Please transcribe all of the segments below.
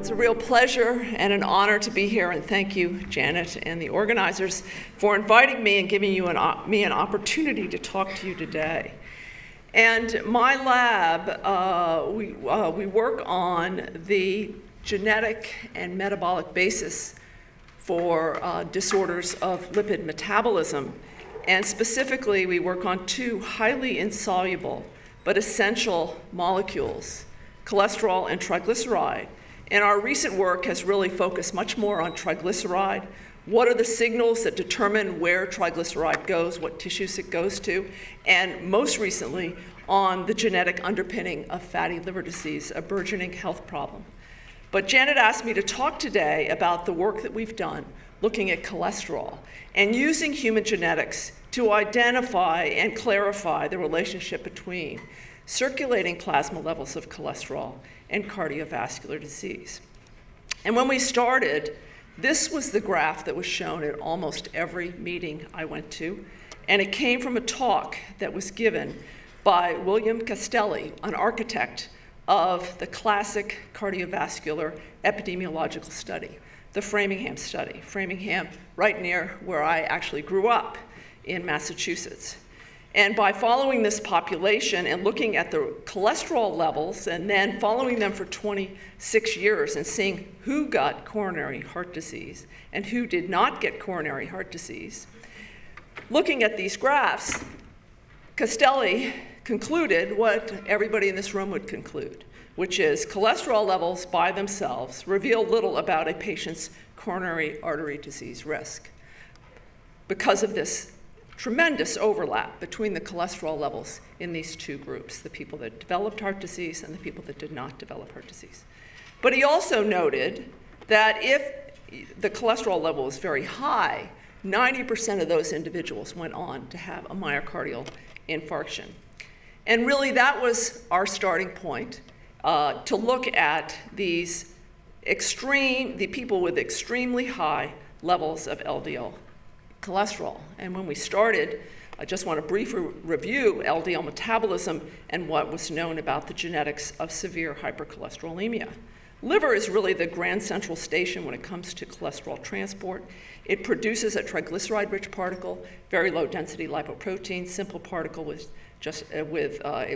It's a real pleasure and an honor to be here, and thank you, Janet, and the organizers for inviting me and giving me an opportunity to talk to you today. And my lab, we work on the genetic and metabolic basis for disorders of lipid metabolism. And specifically, we work on two highly insoluble but essential molecules, cholesterol and triglyceride. And our recent work has really focused much more on triglyceride. What are the signals that determine where triglyceride goes, what tissues it goes to, and most recently on the genetic underpinning of fatty liver disease, a burgeoning health problem. But Janet asked me to talk today about the work that we've done looking at cholesterol and using human genetics to identify and clarify the relationship between circulating plasma levels of cholesterol and cardiovascular disease. And when we started, this was the graph that was shown at almost every meeting I went to, and it came from a talk that was given by William Castelli, an architect of the classic cardiovascular epidemiological study, the Framingham study. Framingham, right near where I actually grew up in Massachusetts. And by following this population and looking at the cholesterol levels and then following them for 26 years and seeing who got coronary heart disease and who did not get coronary heart disease, looking at these graphs, Castelli concluded what everybody in this room would conclude, which is cholesterol levels by themselves reveal little about a patient's coronary artery disease risk because of this tremendous overlap between the cholesterol levels in these two groups, the people that developed heart disease and the people that did not develop heart disease. But he also noted that if the cholesterol level is very high, 90% of those individuals went on to have a myocardial infarction. And really that was our starting point to look at the people with extremely high levels of LDL cholesterol. And when we started, I just want to briefly review LDL metabolism and what was known about the genetics of severe hypercholesterolemia. Liver is really the grand central station when it comes to cholesterol transport. It produces a triglyceride-rich particle, very low density lipoprotein, simple particle with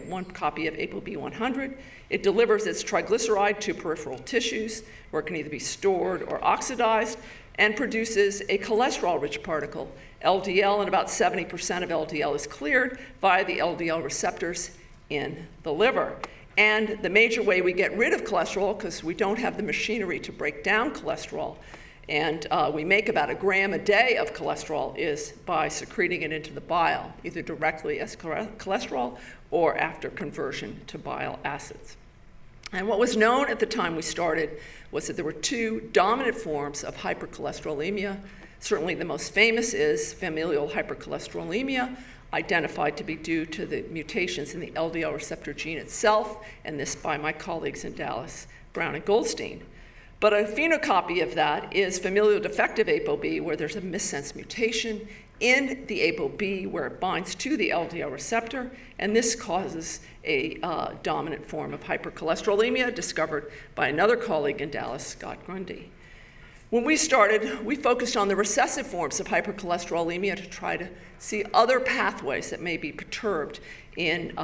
one copy of ApoB100. It delivers its triglyceride to peripheral tissues where it can either be stored or oxidized, and produces a cholesterol-rich particle, LDL, and about 70% of LDL is cleared via the LDL receptors in the liver. And the major way we get rid of cholesterol, because we don't have the machinery to break down cholesterol, and we make about 1 gram a day of cholesterol, is by secreting it into the bile, either directly as cholesterol or after conversion to bile acids. And what was known at the time we started was that there were two dominant forms of hypercholesterolemia. Certainly the most famous is familial hypercholesterolemia, identified to be due to the mutations in the LDL receptor gene itself, and this by my colleagues in Dallas, Brown and Goldstein. But a phenocopy of that is familial defective ApoB, where there's a missense mutation in the ApoB where it binds to the LDL receptor, and this causes a dominant form of hypercholesterolemia discovered by another colleague in Dallas, Scott Grundy. When we started, we focused on the recessive forms of hypercholesterolemia to try to see other pathways that may be perturbed in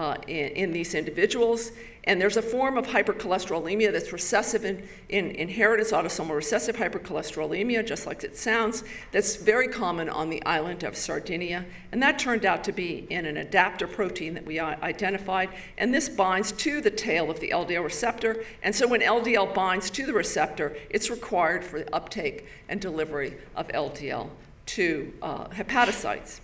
these individuals. And there's a form of hypercholesterolemia that's recessive in inheritance, autosomal recessive hypercholesterolemia, just like it sounds, that's very common on the island of Sardinia. And that turned out to be in an adapter protein that we identified. And this binds to the tail of the LDL receptor. And so when LDL binds to the receptor, it's required for the uptake and delivery of LDL to hepatocytes.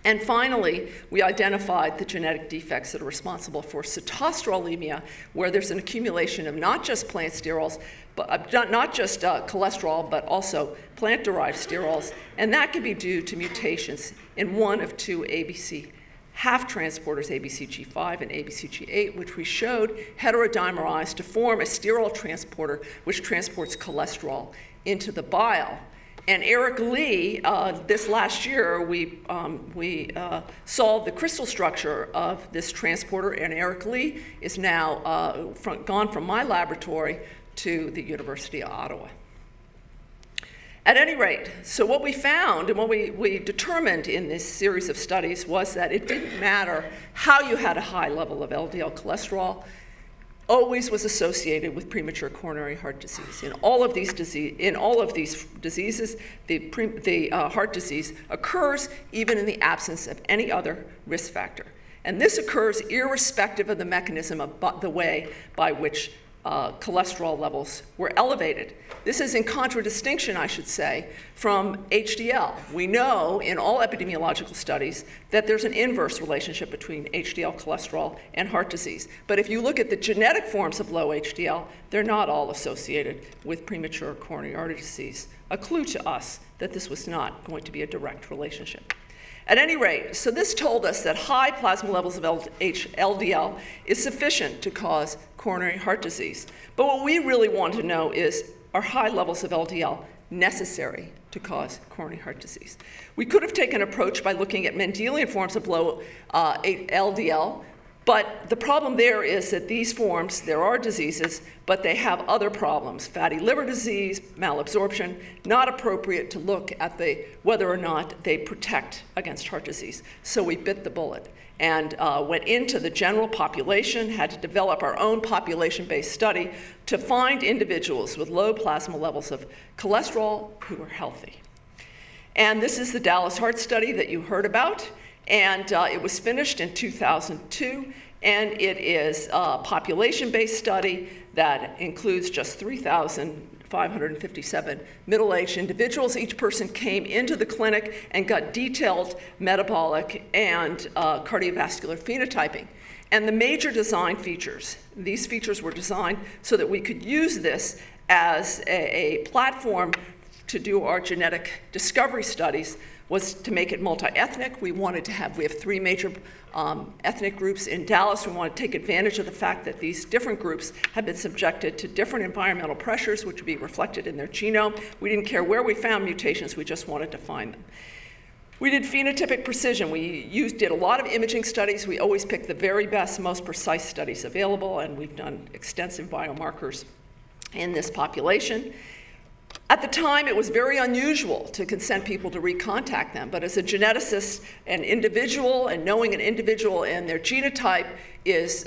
And finally, we identified the genetic defects that are responsible for sitosterolemia, where there's an accumulation of not just plant sterols, but not just cholesterol, but also plant-derived sterols, and that can be due to mutations in one of two ABC half transporters, ABCG5 and ABCG8, which we showed heterodimerize to form a sterol transporter which transports cholesterol into the bile. And Eric Lee, this last year, we solved the crystal structure of this transporter, and Eric Lee is now gone from my laboratory to the University of Ottawa. At any rate, so what we found and what we determined in this series of studies was that it didn't matter how you had a high level of LDL cholesterol, always was associated with premature coronary heart disease. In all of these diseases, the heart disease occurs even in the absence of any other risk factor. And this occurs irrespective of the mechanism of the way by which cholesterol levels were elevated. This is in contradistinction, I should say, from HDL. We know in all epidemiological studies that there's an inverse relationship between HDL cholesterol and heart disease. But if you look at the genetic forms of low HDL, they're not all associated with premature coronary artery disease, a clue to us that this was not going to be a direct relationship. At any rate, so this told us that high plasma levels of LDL is sufficient to cause coronary heart disease. But what we really want to know is, are high levels of LDL necessary to cause coronary heart disease? We could have taken an approach by looking at Mendelian forms of low LDL, but the problem there is that these forms, there are diseases, but they have other problems. Fatty liver disease, malabsorption, not appropriate to look at whether or not they protect against heart disease. So we bit the bullet and went into the general population, had to develop our own population-based study to find individuals with low plasma levels of cholesterol who were healthy. And this is the Dallas Heart Study that you heard about. And it was finished in 2002, and it is a population-based study that includes just 3,557 middle-aged individuals. Each person came into the clinic and got detailed metabolic and cardiovascular phenotyping. And the major design features, these features were designed so that we could use this as a platform to do our genetic discovery studies, was to make it multi-ethnic. We have 3 major ethnic groups in Dallas. We want to take advantage of the fact that these different groups have been subjected to different environmental pressures, which would be reflected in their genome. We didn't care where we found mutations, we just wanted to find them. We did phenotypic precision. We did a lot of imaging studies. We always pick the very best, most precise studies available, and we've done extensive biomarkers in this population. At the time, it was very unusual to consent people to recontact them, but as a geneticist, an individual and knowing an individual and their genotype is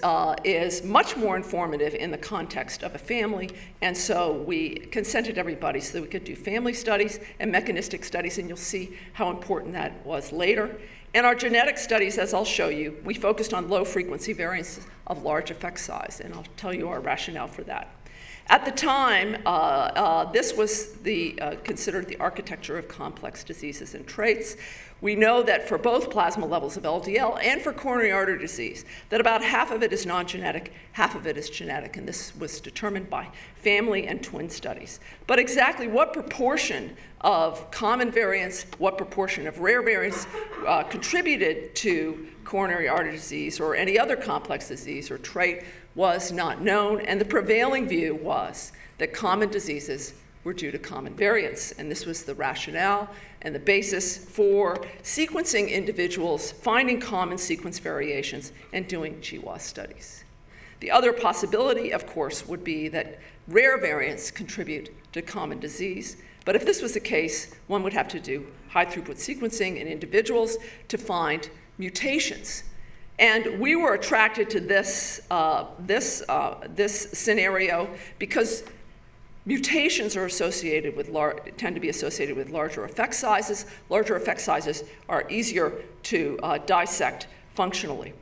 much more informative in the context of a family, and so we consented everybody so that we could do family studies and mechanistic studies, and you'll see how important that was later. In our genetic studies, as I'll show you, we focused on low-frequency variants of large effect size, and I'll tell you our rationale for that. At the time, this was considered the architecture of complex diseases and traits. We know that for both plasma levels of LDL and for coronary artery disease, that about half of it is non-genetic, half of it is genetic, and this was determined by family and twin studies. But exactly what proportion of common variants, what proportion of rare variants contributed to coronary artery disease or any other complex disease or trait was not known, and the prevailing view was that common diseases were due to common variants, and this was the rationale and the basis for sequencing individuals, finding common sequence variations, and doing GWAS studies. The other possibility, of course, would be that rare variants contribute to common disease, but if this was the case, one would have to do high-throughput sequencing in individuals to find mutations. And we were attracted to this scenario because mutations are associated with tend to be associated with larger effect sizes. Larger effect sizes are easier to dissect functionally.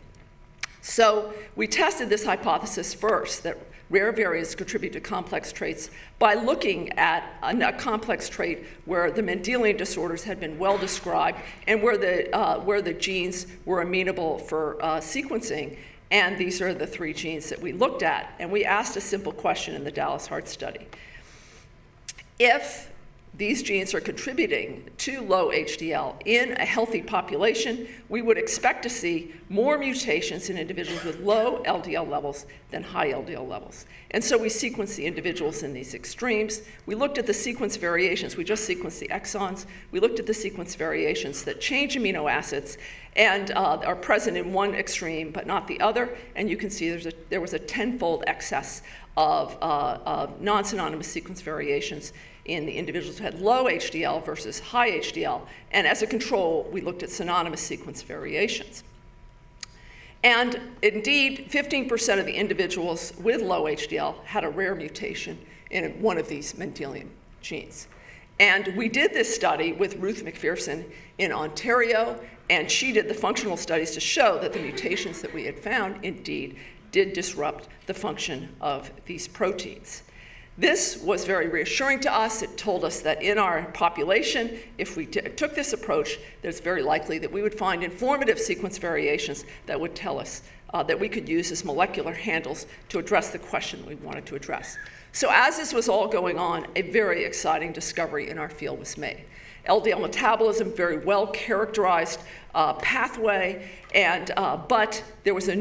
So we tested this hypothesis first, that rare variants contribute to complex traits by looking at a complex trait where the Mendelian disorders had been well described and where the genes were amenable for sequencing. And these are the 3 genes that we looked at. And we asked a simple question in the Dallas Heart Study. If these genes are contributing to low HDL in a healthy population, we would expect to see more mutations in individuals with low LDL levels than high LDL levels. And so we sequenced the individuals in these extremes. We looked at the sequence variations. We just sequenced the exons. We looked at the sequence variations that change amino acids and are present in one extreme but not the other. And you can see there was a 10-fold excess of non-synonymous sequence variations in the individuals who had low HDL versus high HDL. And as a control, we looked at synonymous sequence variations. And indeed, 15% of the individuals with low HDL had a rare mutation in one of these Mendelian genes. And we did this study with Ruth McPherson in Ontario, and she did the functional studies to show that the mutations that we had found indeed did disrupt the function of these proteins. This was very reassuring to us. It told us that in our population, if we took this approach, it's very likely that we would find informative sequence variations that would tell us that we could use as molecular handles to address the question we wanted to address. So as this was all going on, a very exciting discovery in our field was made. LDL metabolism, very well characterized pathway, but there was a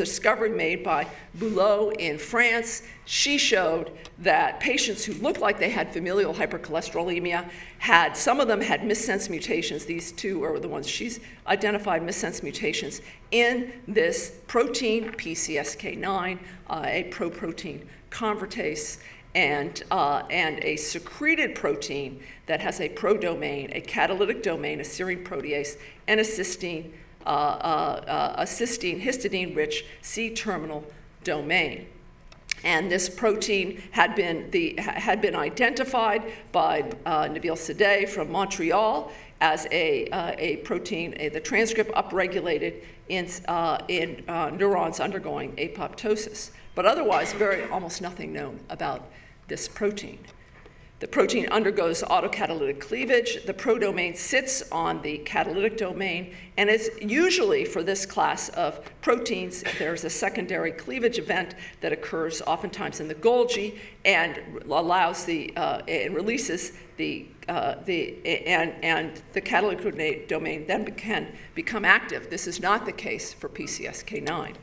discovery made by Boulot in France. She showed that patients who looked like they had familial hypercholesterolemia some of them had missense mutations. These two are the ones she's identified, missense mutations in this protein, PCSK9, a proprotein convertase, and a secreted protein that has a prodomain, a catalytic domain, a serine protease, and a cysteine histidine-rich C-terminal domain. And this protein had been identified by Nabil Sadeh from Montreal as a protein, the transcript upregulated in neurons undergoing apoptosis. But otherwise, almost nothing known about this protein. The protein undergoes autocatalytic cleavage. The prodomain sits on the catalytic domain, and it's usually, for this class of proteins, there's a secondary cleavage event that occurs oftentimes in the Golgi and allows and releases and the catalytic domain then can become active. This is not the case for PCSK9.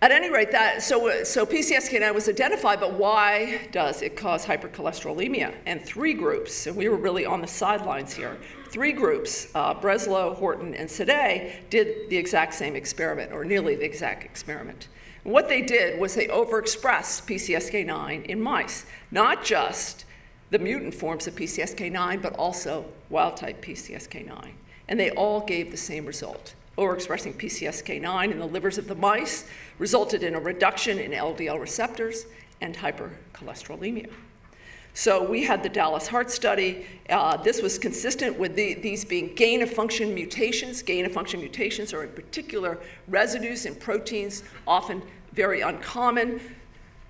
At any rate, so PCSK9 was identified, but why does it cause hypercholesterolemia? And three groups, and we were really on the sidelines here, three groups, Breslow, Horton, and Sadeh, did the exact same experiment, or nearly the exact experiment. And what they did was they overexpressed PCSK9 in mice, not just the mutant forms of PCSK9, but also wild-type PCSK9. And they all gave the same result. Overexpressing PCSK9 in the livers of the mice resulted in a reduction in LDL receptors and hypercholesterolemia. So we had the Dallas Heart Study. This was consistent with these being gain-of-function mutations. Gain-of-function mutations are in particular residues in proteins, often very uncommon,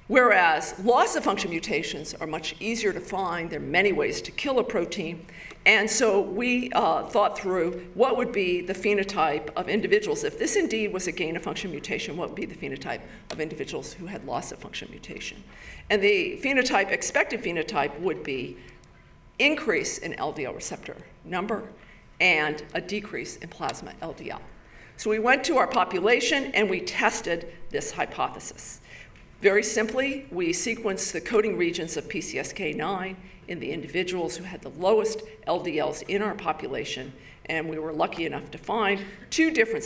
whereas loss-of-function mutations are much easier to find. There are many ways to kill a protein. And so we thought through what would be the phenotype of individuals. If this indeed was a gain-of-function mutation, what would be the phenotype of individuals who had loss-of-function mutation? And the phenotype, expected phenotype, would be increase in LDL receptor number and a decrease in plasma LDL. So we went to our population and we tested this hypothesis. Very simply, we sequenced the coding regions of PCSK9 in the individuals who had the lowest LDLs in our population, and we were lucky enough to find two groups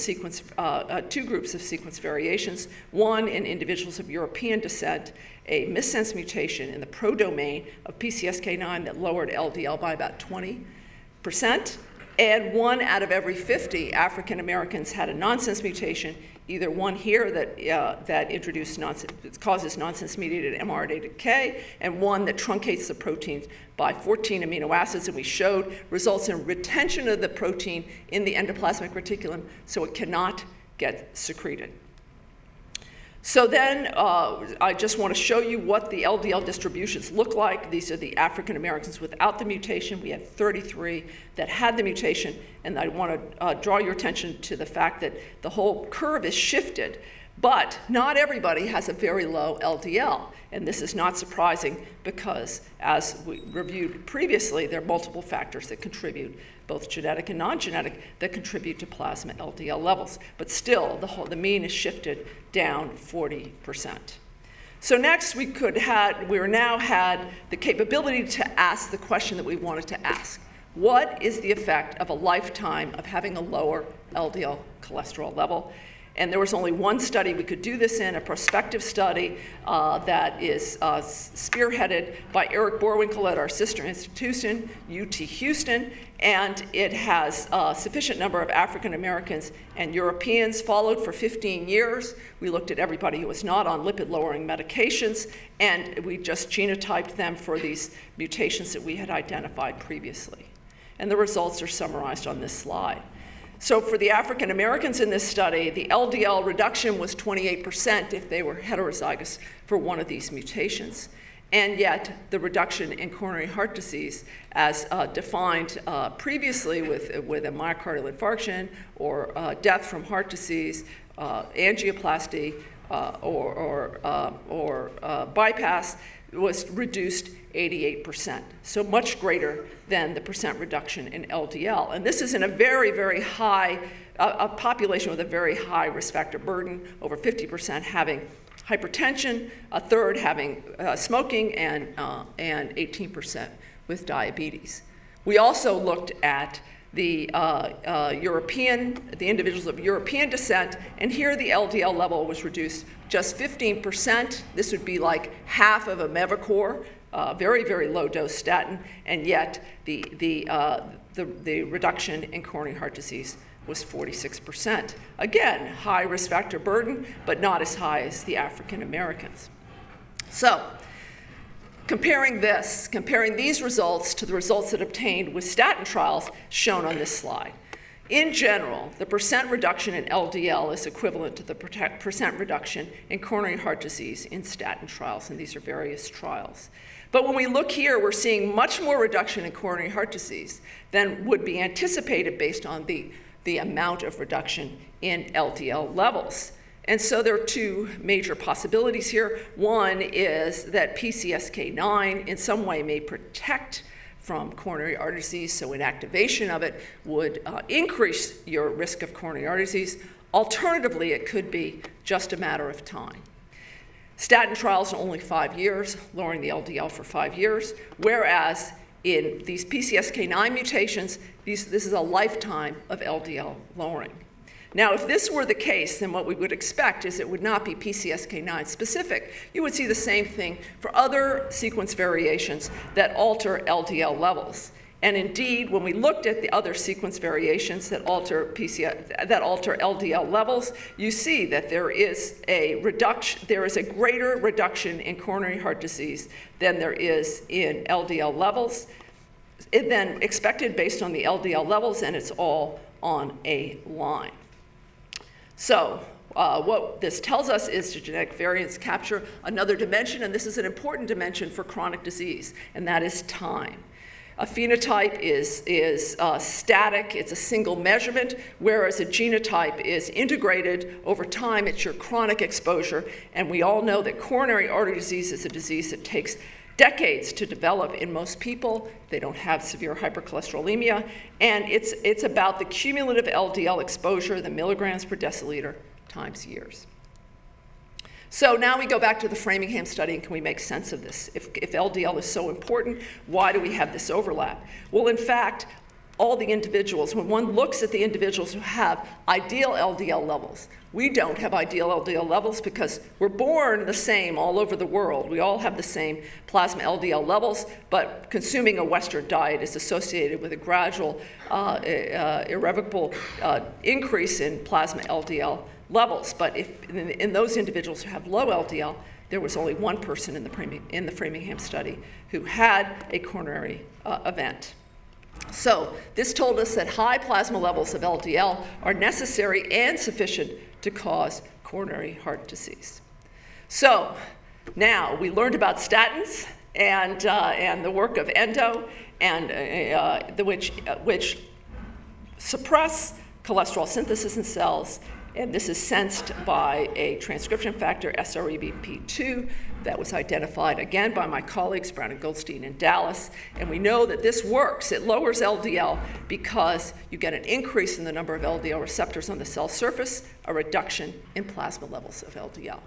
of sequence variations, one in individuals of European descent, a missense mutation in the prodomain of PCSK9 that lowered LDL by about 20%, and 1 out of every 50 African Americans had a nonsense mutation, either one here that causes nonsense-mediated mRNA decay, and one that truncates the proteins by 14 amino acids, and we showed results in retention of the protein in the endoplasmic reticulum, so it cannot get secreted. So then I just want to show you what the LDL distributions look like. These are the African Americans without the mutation. We had 33 that had the mutation, and I want to draw your attention to the fact that the whole curve is shifted But not everybody has a very low LDL, and this is not surprising because, as we reviewed previously, there are multiple factors that contribute, both genetic and non-genetic, that contribute to plasma LDL levels. But still, the mean is shifted down 40%. So next, we now had the capability to ask the question that we wanted to ask. What is the effect of a lifetime of having a lower LDL cholesterol level? And there was only one study we could do this in, a prospective study that is spearheaded by Eric Boerwinkle at our sister institution, UT Houston, and it has a sufficient number of African Americans and Europeans followed for 15 years. We looked at everybody who was not on lipid-lowering medications, and we just genotyped them for these mutations that we had identified previously. And the results are summarized on this slide. So for the African Americans in this study, the LDL reduction was 28% if they were heterozygous for one of these mutations. And yet, the reduction in coronary heart disease, as defined previously with a myocardial infarction or death from heart disease, angioplasty, or bypass, was reduced 88%, so much greater than the percent reduction in LDL. And this is in a very, very high, a population with a very high risk factor burden, over 50% having hypertension, a third having smoking, and 18% with diabetes. We also looked at the individuals of European descent, and here the LDL level was reduced just 15%. This would be like half of a Mevacor, very, very low dose statin, and yet the reduction in coronary heart disease was 46%. Again, high risk factor burden, but not as high as the African Americans. So, comparing these results to the results that obtained with statin trials shown on this slide. In general, the percent reduction in LDL is equivalent to the percent reduction in coronary heart disease in statin trials, and these are various trials. But when we look here, we're seeing much more reduction in coronary heart disease than would be anticipated based on the amount of reduction in LDL levels. And so there are two major possibilities here. One is that PCSK9 in some way may protect from coronary artery disease, so inactivation of it would increase your risk of coronary artery disease. Alternatively, it could be just a matter of time. Statin trials are only 5 years, lowering the LDL for 5 years, whereas in these PCSK9 mutations, this is a lifetime of LDL lowering. Now, if this were the case, then what we would expect is it would not be PCSK9 specific. You would see the same thing for other sequence variations that alter LDL levels. And indeed, when we looked at the other sequence variations that alter LDL levels, you see that there is a greater reduction in coronary heart disease than there is in LDL levels, than expected based on the LDL levels, and it's all on a line. So what this tells us is that genetic variants capture another dimension, and this is an important dimension for chronic disease, and that is time. A phenotype is static, it's a single measurement, whereas a genotype is integrated over time. It's your chronic exposure, and we all know that coronary artery disease is a disease that takes decades to develop in most people. They don't have severe hypercholesterolemia, and it's about the cumulative LDL exposure, the milligrams per deciliter, times years. So now we go back to the Framingham study, and can we make sense of this? If LDL is so important, why do we have this overlap? Well, in fact, all the individuals, when one looks at the individuals who have ideal LDL levels, we don't have ideal LDL levels because we're born the same all over the world. We all have the same plasma LDL levels, but consuming a Western diet is associated with a gradual, irrevocable increase in plasma LDL levels. But if in those individuals who have low LDL, there was only one person in the Framingham study who had a coronary event. So this told us that high plasma levels of LDL are necessary and sufficient to cause coronary heart disease. So now we learned about statins and the work of endo, and which suppress cholesterol synthesis in cells And this is sensed by a transcription factor, SREBP2, that was identified again by my colleagues, Brown and Goldstein in Dallas. And we know that this works. It lowers LDL because you get an increase in the number of LDL receptors on the cell surface, a reduction in plasma levels of LDL.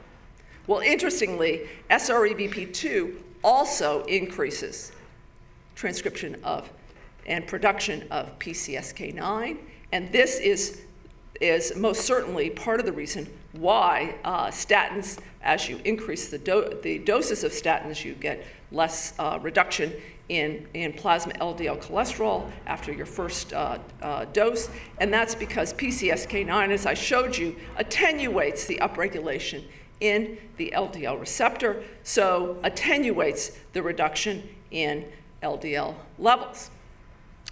Well, interestingly, SREBP2 also increases transcription of and production of PCSK9. And this is most certainly part of the reason why statins, as you increase the doses of statins, you get less reduction in plasma LDL cholesterol after your first dose. And that's because PCSK9, as I showed you, attenuates the upregulation in the LDL receptor, so attenuates the reduction in LDL levels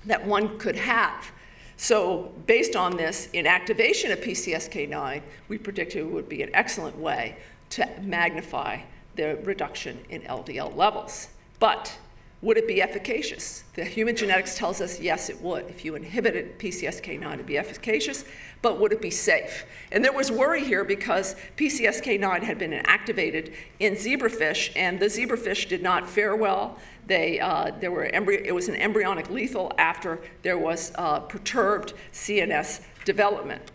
that one could have. So based on this, inactivation of PCSK9, we predicted it would be an excellent way to magnify the reduction in LDL levels. But would it be efficacious? The human genetics tells us, yes, it would. If you inhibited PCSK9, it would be efficacious, but would it be safe? And there was worry here because PCSK9 had been activated in zebrafish, and the zebrafish did not fare well. It was an embryonic lethal after there was perturbed CNS development.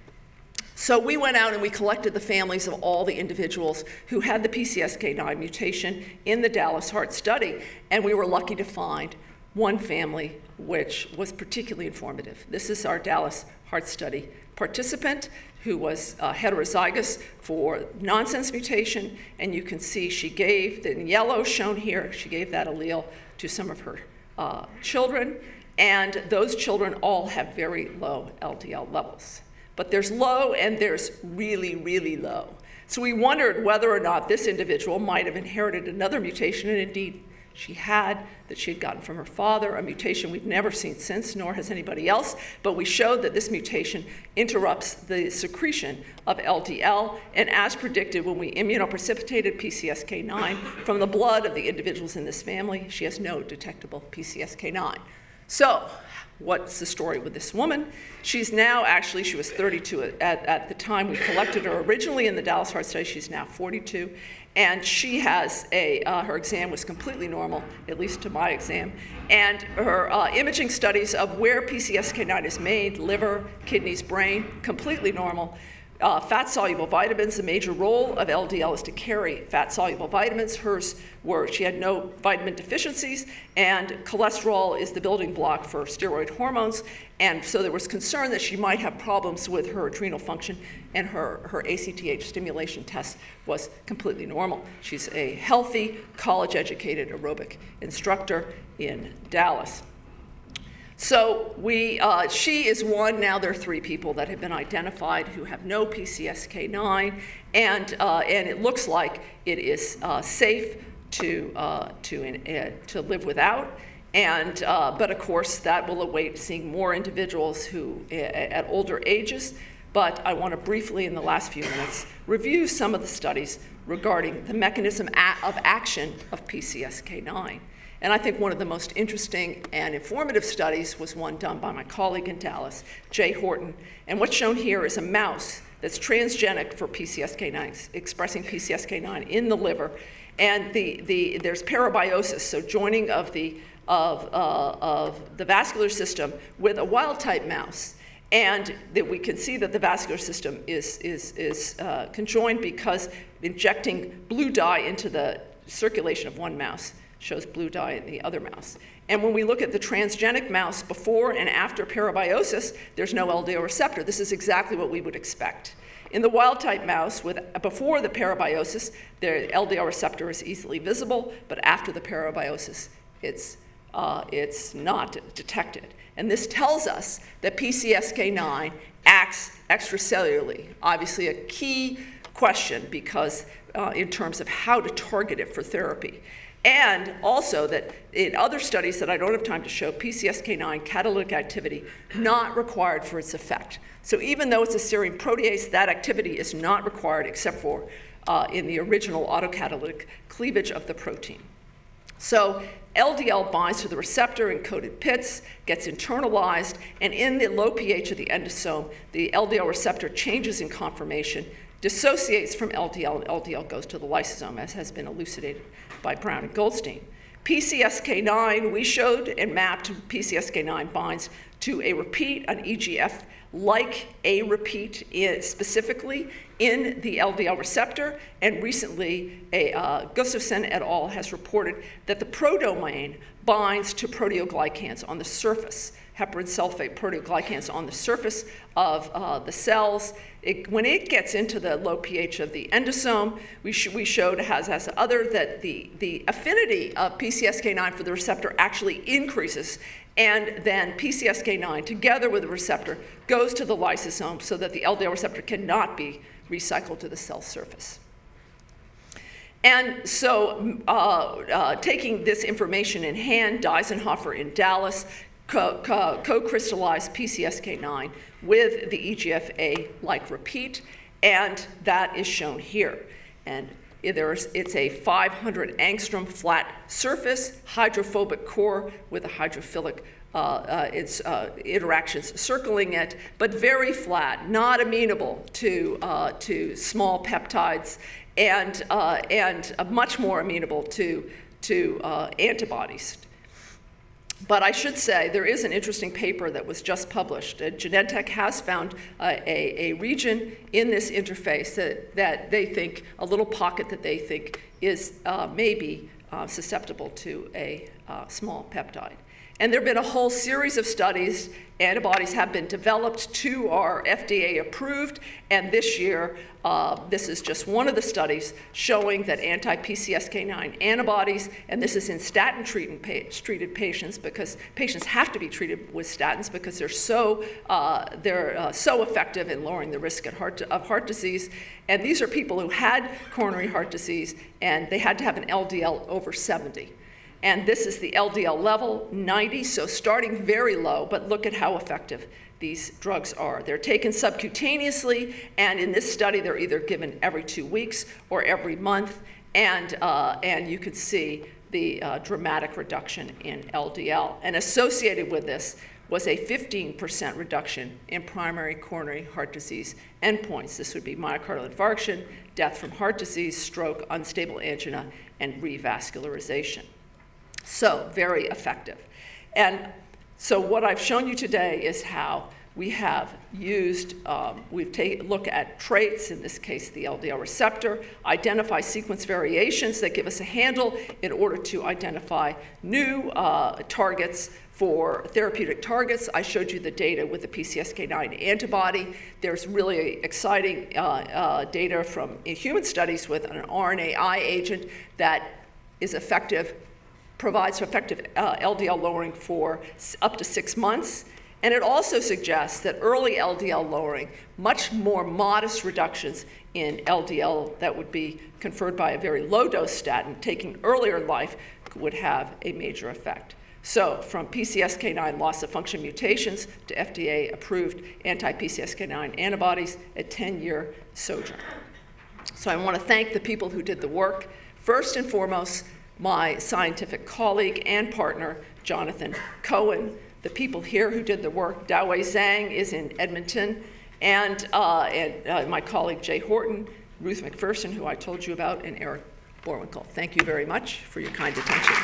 So we went out and we collected the families of all the individuals who had the PCSK9 mutation in the Dallas Heart Study, and we were lucky to find one family which was particularly informative. This is our Dallas Heart Study participant who was heterozygous for nonsense mutation, and you can see she gave, in yellow shown here, she gave that allele to some of her children, and those children all have very low LDL levels. But there's low and there's really, really low. So we wondered whether or not this individual might have inherited another mutation, and indeed she had, that she had gotten from her father, a mutation we've never seen since, nor has anybody else, but we showed that this mutation interrupts the secretion of LDL, and as predicted, when we immunoprecipitated PCSK9 from the blood of the individuals in this family, she has no detectable PCSK9. So, what's the story with this woman? She's now, actually, she was 32 at the time we collected her originally in the Dallas Heart Study. She's now 42. And she has her exam was completely normal, at least to my exam. And her imaging studies of where PCSK9 is made, liver, kidneys, brain, completely normal. Fat-soluble vitamins, the major role of LDL is to carry fat-soluble vitamins. Hers were, she had no vitamin deficiencies, and cholesterol is the building block for steroid hormones. And so there was concern that she might have problems with her adrenal function, and her ACTH stimulation test was completely normal. She's a healthy, college-educated aerobic instructor in Dallas. So she is one. Now there are 3 people that have been identified who have no PCSK9, and it looks like it is safe to live without. And but of course that will await seeing more individuals who at older ages. But I want to briefly, in the last few minutes, review some of the studies regarding the mechanism of action of PCSK9. And I think one of the most interesting and informative studies was one done by my colleague in Dallas, Jay Horton. And what's shown here is a mouse that's transgenic for PCSK9, expressing PCSK9 in the liver. And there's parabiosis, so joining of the vascular system with a wild-type mouse. And that we can see that the vascular system is conjoined because injecting blue dye into the circulation of one mouse shows blue dye in the other mouse. And when we look at the transgenic mouse before and after parabiosis, there's no LDL receptor. This is exactly what we would expect. In the wild-type mouse, before the parabiosis, the LDL receptor is easily visible, but after the parabiosis, it's not detected. And this tells us that PCSK9 acts extracellularly. Obviously a key question because in terms of how to target it for therapy. And also that in other studies that I don't have time to show, PCSK9 catalytic activity not required for its effect. So even though it's a serine protease, that activity is not required except for in the original autocatalytic cleavage of the protein. So LDL binds to the receptor in coated pits, gets internalized, and in the low pH of the endosome, the LDL receptor changes in conformation, dissociates from LDL, and LDL goes to the lysosome, as has been elucidated by Brown and Goldstein. PCSK9, we showed and mapped PCSK9 binds to a repeat, an EGF like a repeat specifically in the LDL receptor, and recently Gustafson et al. Has reported that the prodomain binds to proteoglycans on the surface, heparin sulfate proteoglycans on the surface of the cells. When it gets into the low pH of the endosome, we showed, as other, that the affinity of PCSK9 for the receptor actually increases, and then PCSK9 together with the receptor goes to the lysosome so that the LDL receptor cannot be recycled to the cell surface. And so taking this information in hand, Deisenhofer in Dallas co-crystallized PCSK9 with the EGFA-like repeat, and that is shown here. And it's a 500 angstrom flat surface, hydrophobic core with a hydrophilic interactions circling it, but very flat, not amenable to small peptides, and much more amenable to antibodies. But I should say there is an interesting paper that was just published. Genentech has found a region in this interface that they think, a little pocket that they think is maybe susceptible to a small peptide. And there have been a whole series of studies. Antibodies have been developed. 2 are FDA approved, and this year, this is just one of the studies showing that anti-PCSK9 antibodies, and this is in statin-treated patients, because patients have to be treated with statins because they're so effective in lowering the risk of heart disease. And these are people who had coronary heart disease, and they had to have an LDL over 70. And this is the LDL level, 90, so starting very low, but look at how effective these drugs are. They're taken subcutaneously, and in this study, they're either given every 2 weeks or every month, and you can see the dramatic reduction in LDL. And associated with this was a 15% reduction in primary coronary heart disease endpoints. This would be myocardial infarction, death from heart disease, stroke, unstable angina, and revascularization. So very effective. And so what I've shown you today is how we have used, we've taken a look at traits, in this case the LDL receptor, identify sequence variations that give us a handle in order to identify new targets for therapeutic targets. I showed you the data with the PCSK9 antibody. There's really exciting data from human studies with an RNAi agent that is effective, provides effective LDL lowering for up to 6 months. And it also suggests that early LDL lowering, much more modest reductions in LDL that would be conferred by a very low-dose statin, taking earlier in life, would have a major effect. So from PCSK9 loss-of-function mutations to FDA-approved anti-PCSK9 antibodies, a 10-year sojourn. So I want to thank the people who did the work. First and foremost, my scientific colleague and partner, Jonathan Cohen, the people here who did the work. Dawei Zhang is in Edmonton, and my colleague Jay Horton, Ruth McPherson, who I told you about, and Eric Boerwinkle. Thank you very much for your kind attention.